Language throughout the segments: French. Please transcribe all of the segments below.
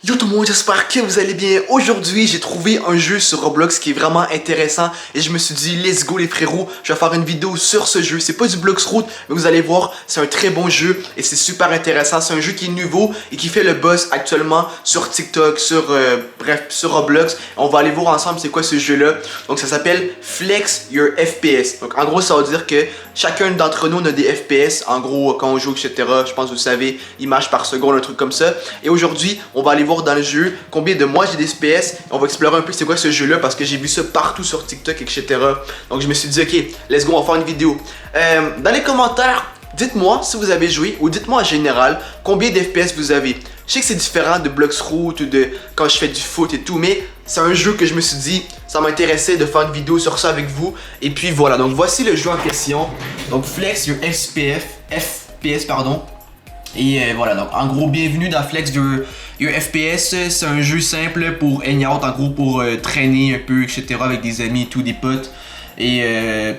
Yo tout le monde, j'espère que vous allez bien. Aujourd'hui, j'ai trouvé un jeu sur Roblox qui est vraiment intéressant et je me suis dit, let's go les frérots, je vais faire une vidéo sur ce jeu. C'est pas du Bloxroute, mais vous allez voir, c'est un très bon jeu et c'est super intéressant. C'est un jeu qui est nouveau et qui fait le buzz actuellement sur TikTok, sur Roblox. On va aller voir ensemble c'est quoi ce jeu-là. Donc ça s'appelle Flex Your FPS. Donc en gros, ça veut dire que chacun d'entre nous a des FPS. En gros, quand on joue, etc. Je pense que vous savez, images par seconde, un truc comme ça. Et aujourd'hui, on va aller voir dans le jeu combien de moi j'ai des FPS. On va explorer un peu c'est quoi ce jeu là parce que j'ai vu ça partout sur TikTok, etc. Donc je me suis dit ok, let's go, on va faire une vidéo. Dans les commentaires, dites-moi si vous avez joué ou dites-moi en général combien d'FPS vous avez. Je sais que c'est différent de Bloxroute ou de quand je fais du foot et tout, mais c'est un jeu que je me suis dit ça m'intéressait de faire une vidéo sur ça avec vous. Et puis voilà, donc voici le jeu en question. Donc Flex Your FPS pardon. Et voilà, donc en gros, bienvenue dans Flex Your FPS. C'est un jeu simple pour hangout, en gros pour traîner un peu, etc. avec des amis et tout, des potes. Et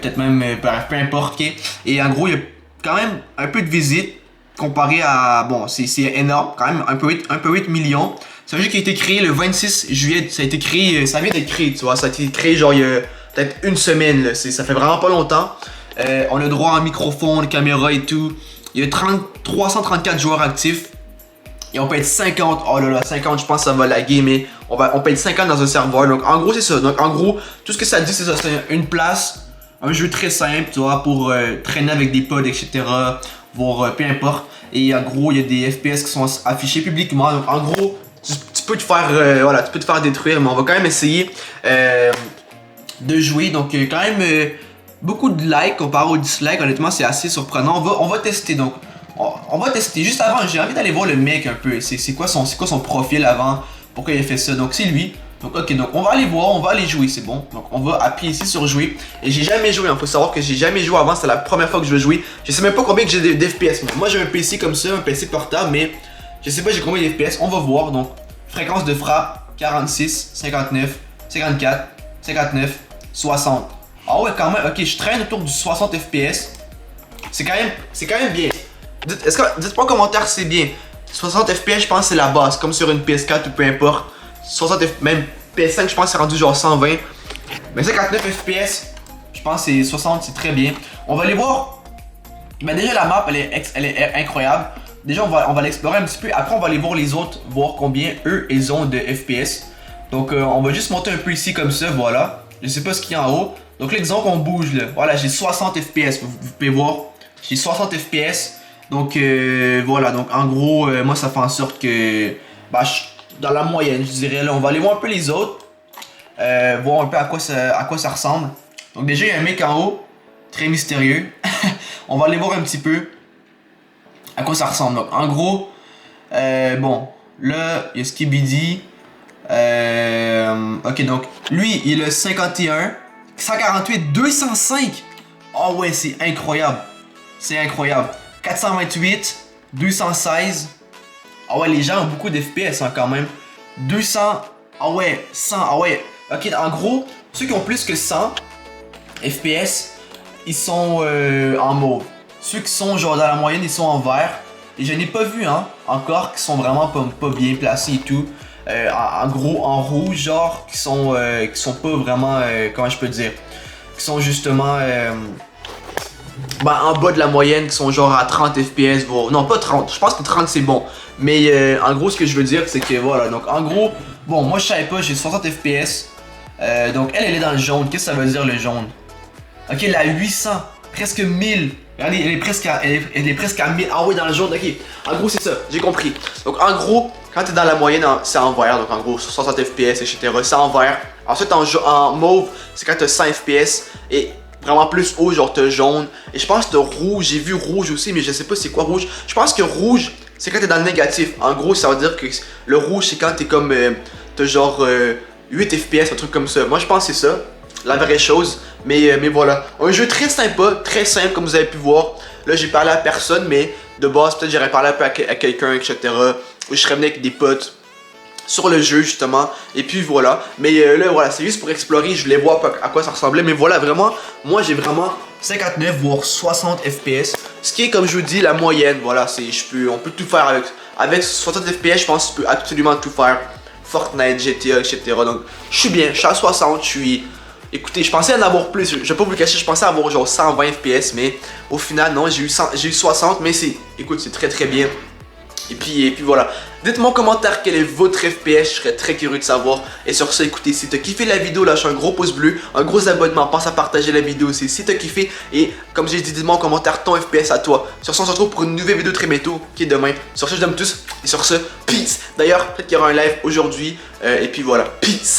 peut-être même, peu importe. Okay? Et en gros, il y a quand même un peu de visite comparé à... Bon, c'est énorme, quand même, un peu 8 millions. C'est un jeu qui a été créé le 26 juillet. Ça a été créé, ça vient d'être créé, tu vois. Ça a été créé genre il y a peut-être une semaine, là. Ça fait vraiment pas longtemps. On a droit à un microphone, caméra et tout. Il y a 334 joueurs actifs. Et on peut être 50. Oh là là, 50, je pense que ça va laguer, mais on peut être 50 dans un serveur. Donc en gros, c'est ça. Donc en gros, tout ce que ça dit, c'est ça. C'est une place, un jeu très simple, tu vois, pour traîner avec des pods, etc. Voir peu importe. Et en gros, il y a des FPS qui sont affichés publiquement. Donc en gros, tu peux te faire, voilà, tu peux te faire détruire, mais on va quand même essayer de jouer. Donc quand même beaucoup de likes comparé aux dislikes. Honnêtement, c'est assez surprenant. On va tester. Donc on va tester. Juste avant, j'ai envie d'aller voir le mec un peu. C'est quoi son profil avant? Pourquoi il a fait ça? Donc c'est lui. Donc ok, donc on va aller voir, on va aller jouer, c'est bon. Donc on va appuyer ici sur jouer. Et j'ai jamais joué, il faut savoir que j'ai jamais joué avant, c'est la première fois que je vais jouer. Je sais même pas combien que j'ai d'FPS. Moi j'ai un PC comme ça, un PC portable, mais je sais pas j'ai combien d'FPS. On va voir. Donc fréquence de frappe 46, 59, 54, 59, 60. Ah ouais quand même, ok, je traîne autour du 60 FPS. C'est quand même bien. Dites-moi en commentaire si c'est bien. 60 FPS, je pense que c'est la base, comme sur une PS4 ou peu importe. 60 FPS, même PS5, je pense que c'est rendu genre 120. Mais 59 FPS, je pense que c'est 60, c'est très bien. On va aller voir. Mais déjà la map, elle est incroyable. Déjà on va l'explorer un petit peu. Après on va aller voir les autres, voir combien eux ils ont de FPS. Donc on va juste monter un peu ici comme ça, voilà. Je sais pas ce qu'il y a en haut. Donc là disons qu'on bouge là. Voilà, j'ai 60 FPS, vous pouvez voir. J'ai 60 FPS. Donc voilà, donc en gros, moi ça fait en sorte que bah, dans la moyenne, je dirais, là, on va aller voir un peu les autres, voir un peu à quoi ça ressemble. Donc déjà, il y a un mec en haut, très mystérieux. On va aller voir un petit peu à quoi ça ressemble. Donc en gros, bon, là, il y a Skibidi. Ok, donc lui, il a 51, 148, 205. Oh ouais, c'est incroyable. C'est incroyable. 428, 216. Ah ouais, les gens ont beaucoup d'FPS hein, quand même. 200. Ah ouais, 100. Ah ouais. Ok, en gros, ceux qui ont plus que 100 FPS, ils sont en mauve. Ceux qui sont genre dans la moyenne, ils sont en vert. Et je n'ai pas vu hein, encore qui sont vraiment pas bien placés et tout. En gros, en rouge, genre, qui sont pas vraiment, comment je peux dire, qui sont justement en bas de la moyenne, qui sont genre à 30 FPS, voire... Non, pas 30, je pense que 30 c'est bon. Mais en gros, ce que je veux dire, c'est que voilà. Donc en gros, bon, moi je savais pas, j'ai 60 FPS. Donc elle est dans le jaune. Qu'est-ce que ça veut dire le jaune? Ok, elle a 800, presque 1000. Regardez, elle est presque à 1000. Ah oui, dans le jaune, ok. En gros, c'est ça, j'ai compris. Donc en gros, quand t'es dans la moyenne, c'est en vert. Donc en gros, 60 FPS, etc. C'est en vert. Ensuite, en mauve, c'est quand t'as 100 FPS. Et vraiment plus haut, genre t'as jaune. Et je pense que t'as rouge, j'ai vu rouge aussi, mais je sais pas c'est quoi rouge. Je pense que rouge, c'est quand t'es dans le négatif. En gros, ça veut dire que le rouge, c'est quand t'es comme, t'as genre 8 FPS, un truc comme ça. Moi, je pense que c'est ça, la vraie chose. Mais voilà, un jeu très sympa, très simple, comme vous avez pu voir. Là, j'ai parlé à personne, mais de base, peut-être j'aurais parlé un peu à quelqu'un, etc. Ou je serais venu avec des potes sur le jeu justement, et puis voilà. Mais là voilà, c'est juste pour explorer, je voulais voir à quoi ça ressemblait. Mais voilà, vraiment, moi j'ai vraiment 59 voire 60 FPS, ce qui est comme je vous dis la moyenne. Voilà, on peut tout faire avec 60 FPS, je pense que tu peux absolument tout faire. Fortnite, GTA, etc. Donc, je suis bien, je suis à 60, je suis... Écoutez, je pensais en avoir plus, je vais pas vous le cacher, je pensais avoir genre 120 FPS, mais au final, non, j'ai eu 60, mais écoute, c'est très très bien. Et puis voilà. Dites-moi en commentaire quel est votre FPS, je serais très curieux de savoir. Et sur ce, écoutez, si t'as kiffé la vidéo, lâche un gros pouce bleu, un gros abonnement, pense à partager la vidéo aussi si t'as kiffé. Et comme j'ai dit, dis-moi en commentaire ton FPS à toi. Sur ce, on se retrouve pour une nouvelle vidéo très bientôt, qui est demain. Sur ce, je vous aime tous, et sur ce, peace. D'ailleurs, peut-être qu'il y aura un live aujourd'hui, et puis voilà, peace.